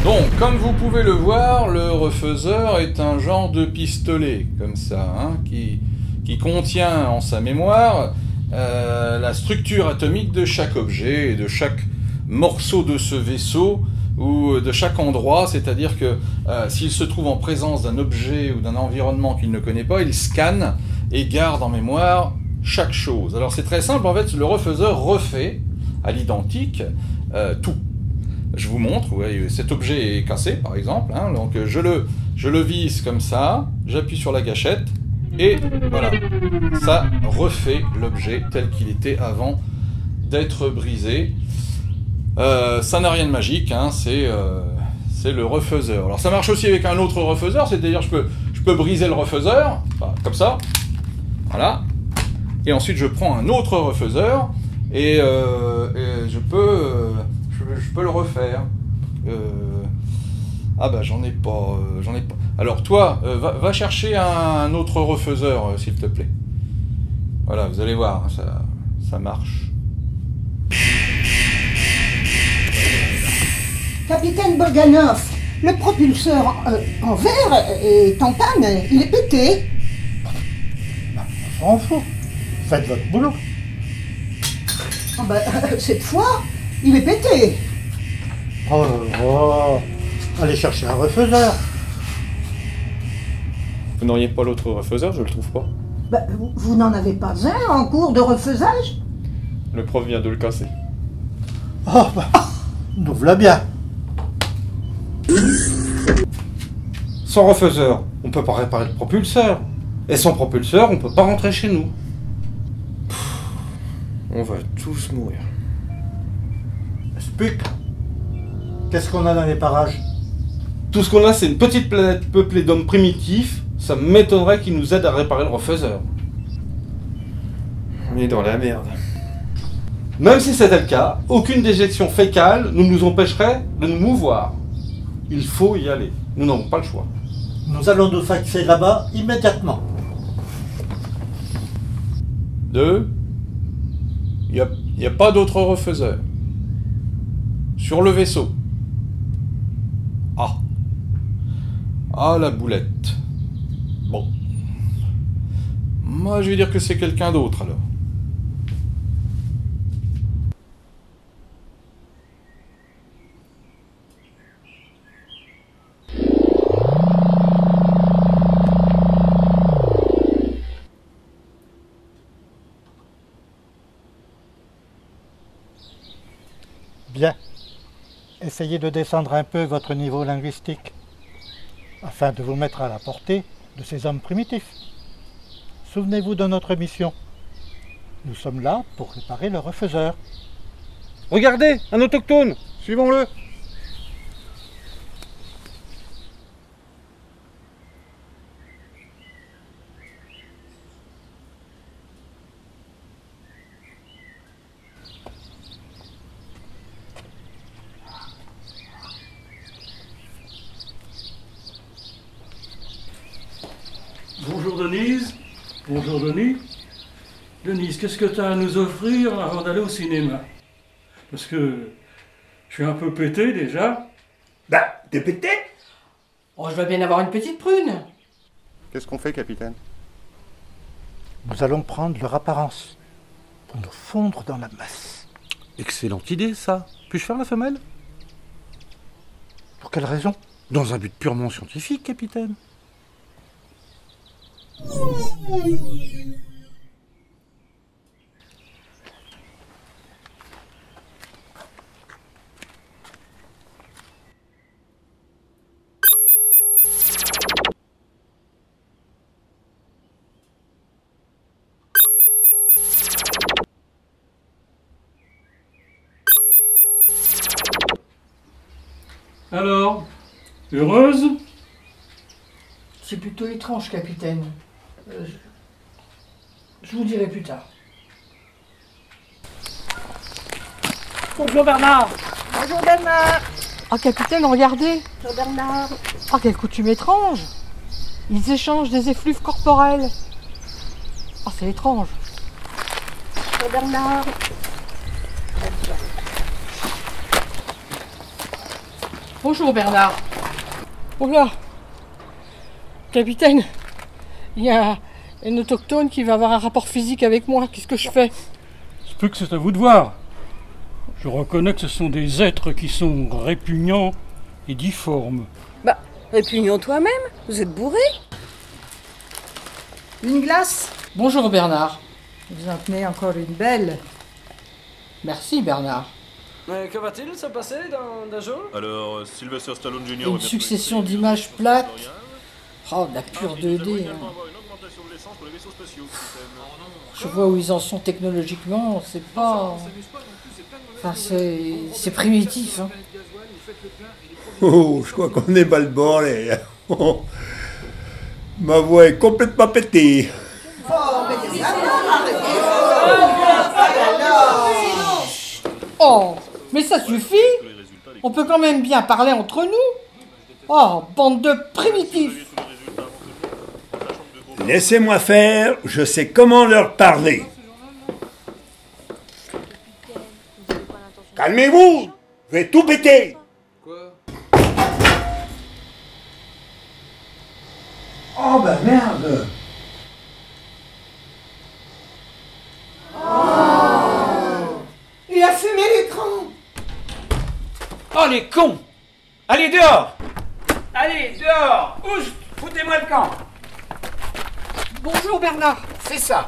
Donc, comme vous pouvez le voir, le refaiseur est un genre de pistolet, comme ça, hein, qui contient en sa mémoire la structure atomique de chaque objet et de chaque morceau de ce vaisseau ou de chaque endroit, c'est-à-dire que s'il se trouve en présence d'un objet ou d'un environnement qu'il ne connaît pas, il scanne et garde en mémoire chaque chose. Alors c'est très simple, en fait, le refaiseur refait à l'identique tout. Je vous montre, vous voyez, cet objet est cassé par exemple, hein, donc je le visse comme ça, j'appuie sur la gâchette, et voilà, ça refait l'objet tel qu'il était avant d'être brisé. Ça n'a rien de magique, hein, c'est le refaiseur. Alors ça marche aussi avec un autre refaiseur, c'est-à-dire je peux briser le refaiseur, enfin, comme ça, voilà, et ensuite je prends un autre refaiseur, et je peux le refaire. Ah bah j'en ai pas. Alors toi, va chercher un autre refaiseur, s'il te plaît. Voilà, vous allez voir, ça marche. Capitaine Bogdanov, le propulseur en verre est en panne, il est pété. On s'en fout. Faites votre boulot. Oh bah, cette fois, il est pété. Oh, allez chercher un refaiseur. Vous n'auriez pas l'autre refaiseur, je le trouve pas. Bah, vous n'en avez pas un en cours de refaisage? Le prof vient de le casser. Oh, bah, nous voilà bien. Sans refaiseur, on peut pas réparer le propulseur. Et sans propulseur, on peut pas rentrer chez nous. On va tous mourir. Spuck, qu'est-ce qu'on a dans les parages? Tout ce qu'on a, c'est une petite planète peuplée d'hommes primitifs. Ça m'étonnerait qu'ils nous aident à réparer le refaiseur. On est dans la merde. Même si c'était le cas, aucune déjection fécale ne nous empêcherait de nous mouvoir. Il faut y aller. Nous n'avons pas le choix. Nous allons nous faxer là-bas immédiatement. Il n'y a pas d'autre refaiseur. Sur le vaisseau. Ah, la boulette. Bon. Moi, je vais dire que c'est quelqu'un d'autre, alors. Bien. Essayez de descendre un peu votre niveau linguistique, afin de vous mettre à la portée de ces hommes primitifs. Souvenez-vous de notre mission. Nous sommes là pour réparer le refaiseur. Regardez, un autochtone. Suivons-le. Bonjour Denise. Bonjour Denis. Denise, qu'est-ce que tu as à nous offrir avant d'aller au cinéma? Parce que je suis un peu pété déjà. Bah, t'es pété? Oh, je veux bien avoir une petite prune. Qu'est-ce qu'on fait, capitaine? Nous allons prendre leur apparence pour nous fondre dans la masse. Excellente idée, ça. Puis-je faire la femelle? Pour quelle raison? Dans un but purement scientifique, capitaine. Alors, heureuse? C'est plutôt étrange, capitaine. Je vous dirai plus tard. Bonjour Bernard. Bonjour Bernard. Ah, capitaine, regardez. Bonjour Bernard. Ah, quelle coutume étrange. Ils échangent des effluves corporels. Ah, c'est étrange. Bonjour Bernard. Bonjour Bernard. Oh là, capitaine, il y a un autochtone qui va avoir un rapport physique avec moi. Qu'est-ce que je fais? C'est peu que c'est à vous de voir. Je reconnais que ce sont des êtres qui sont répugnants et difformes. Bah, répugnons toi-même, vous êtes bourré. Une glace? Bonjour Bernard. Vous en tenez encore une belle. Merci Bernard. Mais que va-t-il se passer d'un jour? Alors, Sylvester Stallone Jr. Une succession d'images plates. Oh, de la pure 2D. Hein. Je vois où ils en sont technologiquement, c'est pas... Enfin, c'est primitif. Hein. Oh, je crois qu'on est mal borné. Ma voix est complètement pétée. Oh, mais ça suffit. On peut quand même bien parler entre nous. Oh, bande de primitifs. Laissez-moi faire, je sais comment leur parler. Calmez-vous, je vais tout péter. Quoi? Oh bah merde. Il a fumé l'écran. Oh les cons! Allez dehors! Allez dehors! Oust! Foutez-moi le camp! Bonjour Bernard. C'est ça!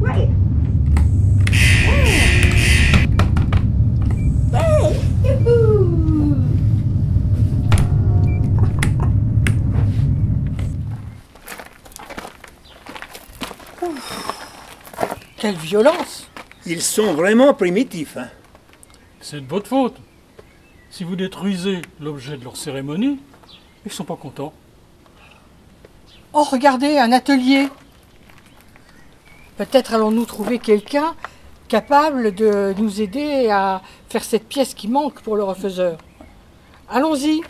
Ouais. Ouais. Youhou. Quelle violence. Ils sont vraiment primitifs, hein. C'est de votre faute. Si vous détruisez l'objet de leur cérémonie, ils sont pas contents. Oh, regardez, un atelier. Peut-être allons-nous trouver quelqu'un capable de nous aider à faire cette pièce qui manque pour le refaiseur. Allons-y.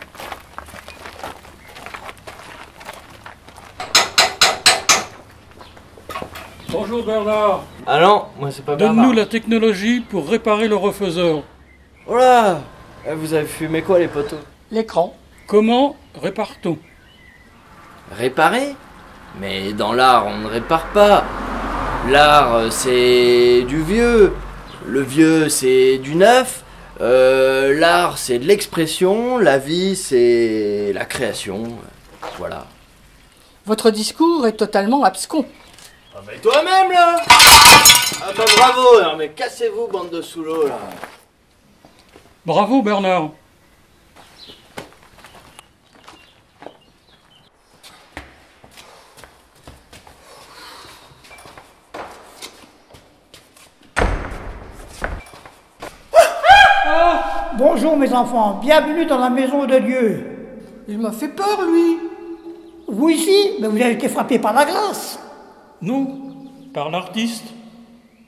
Bonjour Bernard. Ah non, moi c'est pas Bernard. Donne-nous la technologie pour réparer le refaiseur. Oh là! Vous avez fumé quoi les poteaux? L'écran. Comment répare-t-on? Réparer? Mais dans l'art on ne répare pas. L'art c'est du vieux. Le vieux c'est du neuf. L'art c'est de l'expression. La vie c'est la création. Voilà. Votre discours est totalement abscon. Ah mais toi-même là! Ah bah bravo! Alors mais cassez-vous bande de sous-l'eau là! Bravo Bernard. Bonjour mes enfants, bienvenue dans la maison de Dieu. Il m'a fait peur, lui. Vous ici, mais vous avez été frappé par la grâce. Nous, par l'artiste.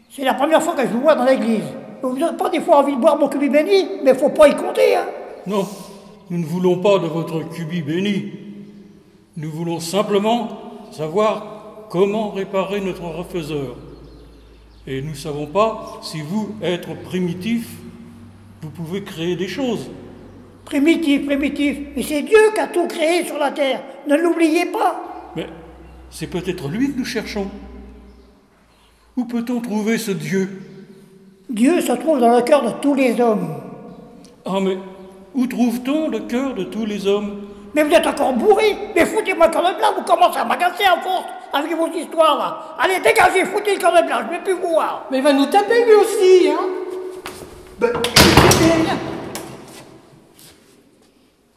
C'est la première fois que je vous vois dans l'église. Vous n'avez pas des fois envie de boire mon cubi béni, mais faut pas y compter, hein. Non, nous ne voulons pas de votre cubi béni. Nous voulons simplement savoir comment réparer notre refaiseur. Et nous ne savons pas si vous, être primitif, vous pouvez créer des choses. Primitif, primitif. Mais c'est Dieu qui a tout créé sur la terre. Ne l'oubliez pas. Mais c'est peut-être lui que nous cherchons. Où peut-on trouver ce Dieu? Dieu se trouve dans le cœur de tous les hommes. Ah mais où trouve-t-on le cœur de tous les hommes? Mais vous êtes encore bourré. Mais foutez-moi le corps de blanc, vous commencez à m'agacer à force avec vos histoires là. Allez, dégagez, foutez le corps de blanc, je ne vais plus vous voir. Mais il va nous taper lui aussi, hein.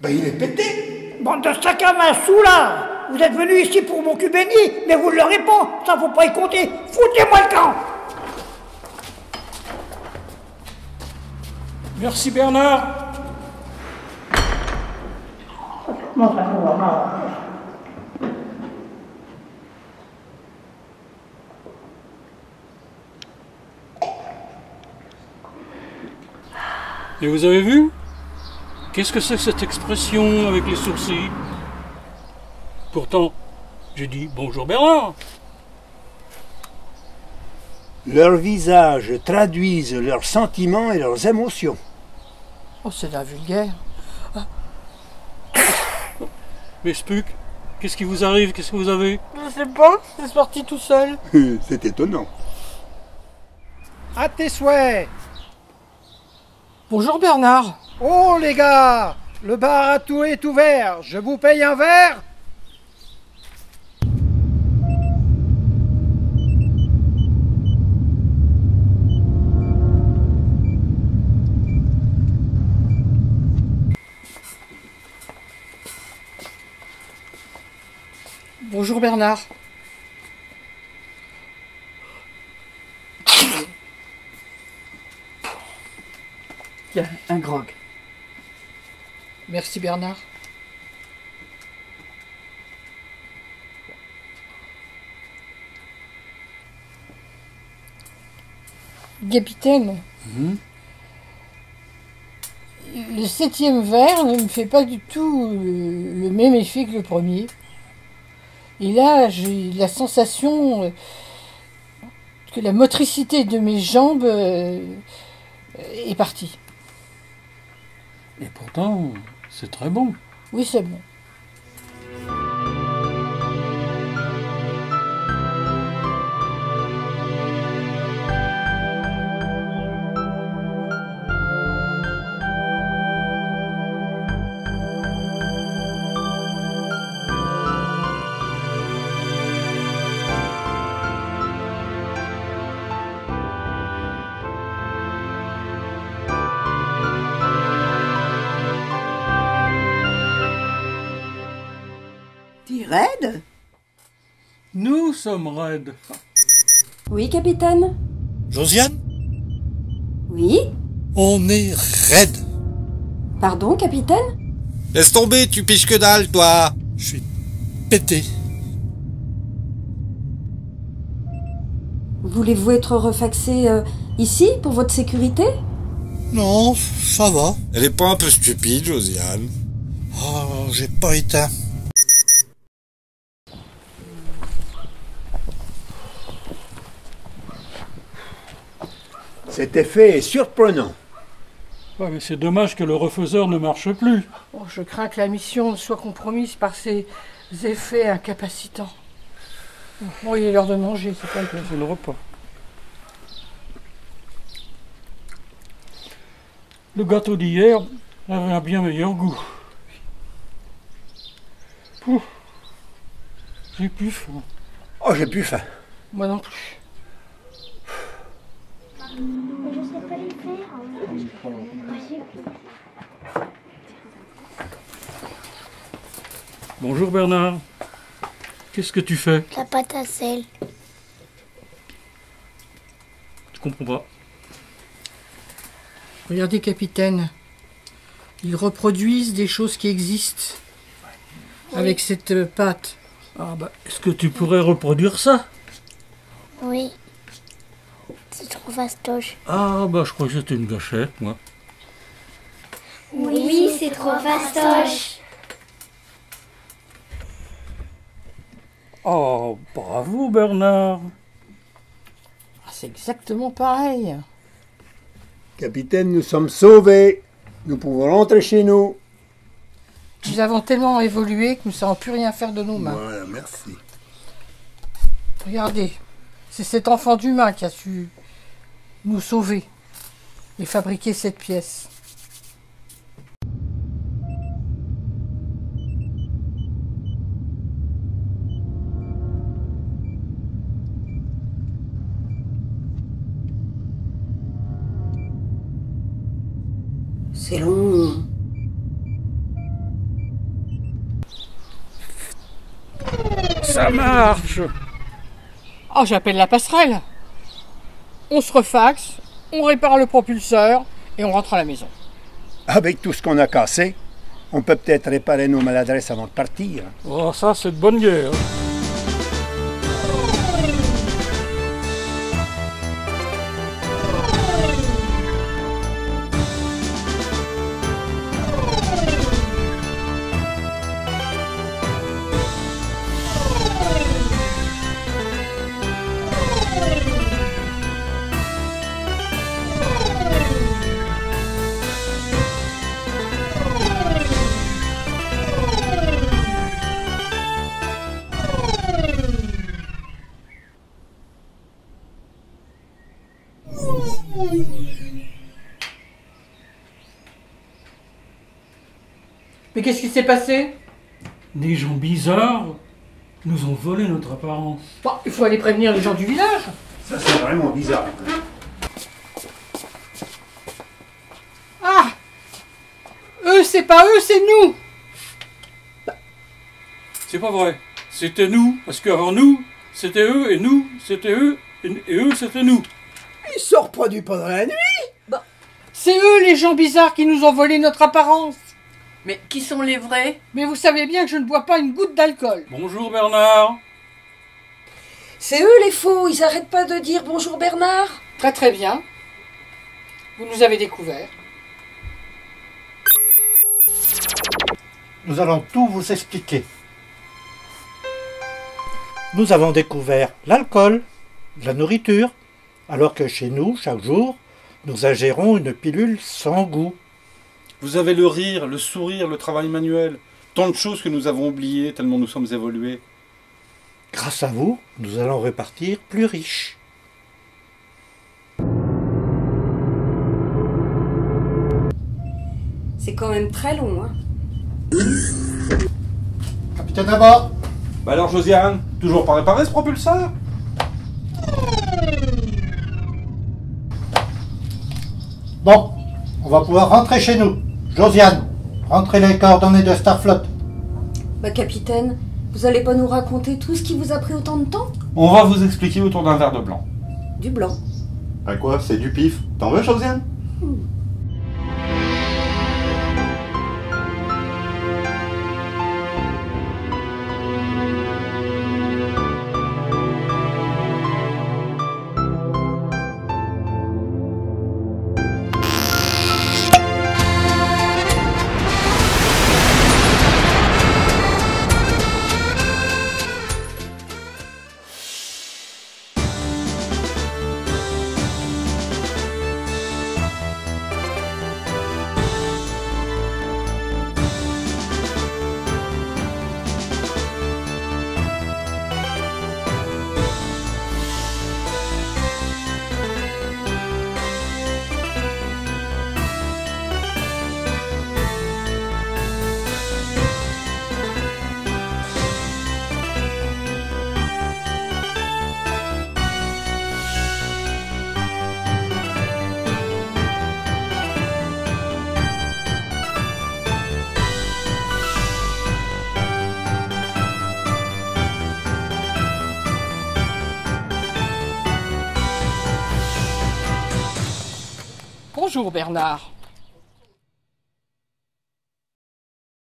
Il est pété. Bande de sacs à main sous là. Vous êtes venus ici pour mon cul béni, mais vous ne l'aurez pas. Ça faut pas y compter. Foutez-moi le camp. Merci Bernard. Et vous avez vu? Qu'est-ce que c'est que cette expression avec les sourcils? Pourtant, j'ai dit bonjour Bernard. Leurs visages traduisent leurs sentiments et leurs émotions. Oh, c'est d'un vulgaire. Mais Spuck, qu'est-ce qui vous arrive? Qu'est-ce que vous avez? Je sais pas, c'est sorti tout seul. C'est étonnant. À tes souhaits. Bonjour Bernard. Oh les gars, le bar à tout est ouvert. Je vous paye un verre? Bonjour Bernard. Tiens, un grog. Merci Bernard. Capitaine, le 7e verre ne me fait pas du tout le même effet que le premier. Et là, j'ai la sensation que la motricité de mes jambes est partie. Et pourtant, c'est très bon. Oui, c'est bon. Raide? Nous sommes raides. Oui, capitaine? Josiane? Oui? On est raide. Pardon, capitaine? Laisse tomber, tu piches que dalle, toi. Je suis pété. Voulez-vous être refaxé ici, pour votre sécurité? Non, ça va. Elle est pas un peu stupide, Josiane? Oh, j'ai pas éteint. Cet effet est surprenant. Ouais, mais c'est dommage que le refaiseur ne marche plus. Oh, je crains que la mission soit compromise par ces effets incapacitants. Bon, il est l'heure de manger, c'est pas le cas. C'est le repas. Le gâteau d'hier avait un bien meilleur goût. Pouf. J'ai plus faim. Oh, j'ai plus faim. Moi non plus. Je sais pas les faire. Bonjour Bernard. Qu'est-ce que tu fais? La pâte à sel. Je comprends pas. Regardez, capitaine. Ils reproduisent des choses qui existent avec cette pâte. Ah bah, est-ce que tu pourrais reproduire ça? Oui. C'est trop fastoche. Ah bah, je crois que c'était une gâchette, moi. Oui, c'est trop fastoche. Oh, bravo Bernard. Ah, c'est exactement pareil. Capitaine, nous sommes sauvés. Nous pouvons rentrer chez nous. Nous avons tellement évolué que nous ne savons plus rien faire de nos mains. Voilà, merci. Regardez, c'est cet enfant d'humain qui a su nous sauver et fabriquer cette pièce. C'est long. Ça marche. Oh, j'appelle la passerelle. On se refaxe, on répare le propulseur et on rentre à la maison. Avec tout ce qu'on a cassé, on peut peut-être réparer nos maladresses avant de partir. Oh, ça, c'est de bonne guerre. Mais qu'est-ce qui s'est passé? Des gens bizarres nous ont volé notre apparence. Bon, il faut aller prévenir les gens du village. Ça, c'est vraiment bizarre. Ah! Eux, c'est pas eux, c'est nous! C'est pas vrai. C'était nous, parce qu'avant nous, c'était eux, et nous, c'était eux, et eux, c'était nous. Ils se sont reproduits pendant la nuit. C'est eux, les gens bizarres, qui nous ont volé notre apparence. Mais qui sont les vrais? Mais vous savez bien que je ne bois pas une goutte d'alcool. Bonjour Bernard. C'est eux les faux, ils arrêtent pas de dire bonjour Bernard. Très très bien. Vous nous avez découvert. Nous allons tout vous expliquer. Nous avons découvert l'alcool, la nourriture, alors que chez nous, chaque jour, nous ingérons une pilule sans goût. Vous avez le rire, le sourire, le travail manuel. Tant de choses que nous avons oubliées tellement nous sommes évolués. Grâce à vous, nous allons repartir plus riches. C'est quand même très long, hein. Capitaine à bord. Bah alors Josiane, toujours pas réparé ce propulseur? Bon, on va pouvoir rentrer chez nous. Josiane, rentrez les coordonnées de Starflotte. Bah capitaine, vous allez pas nous raconter tout ce qui vous a pris autant de temps? On va vous expliquer autour d'un verre de blanc. Du blanc. À quoi? C'est du pif. T'en veux, Josiane? Bonjour Bernard.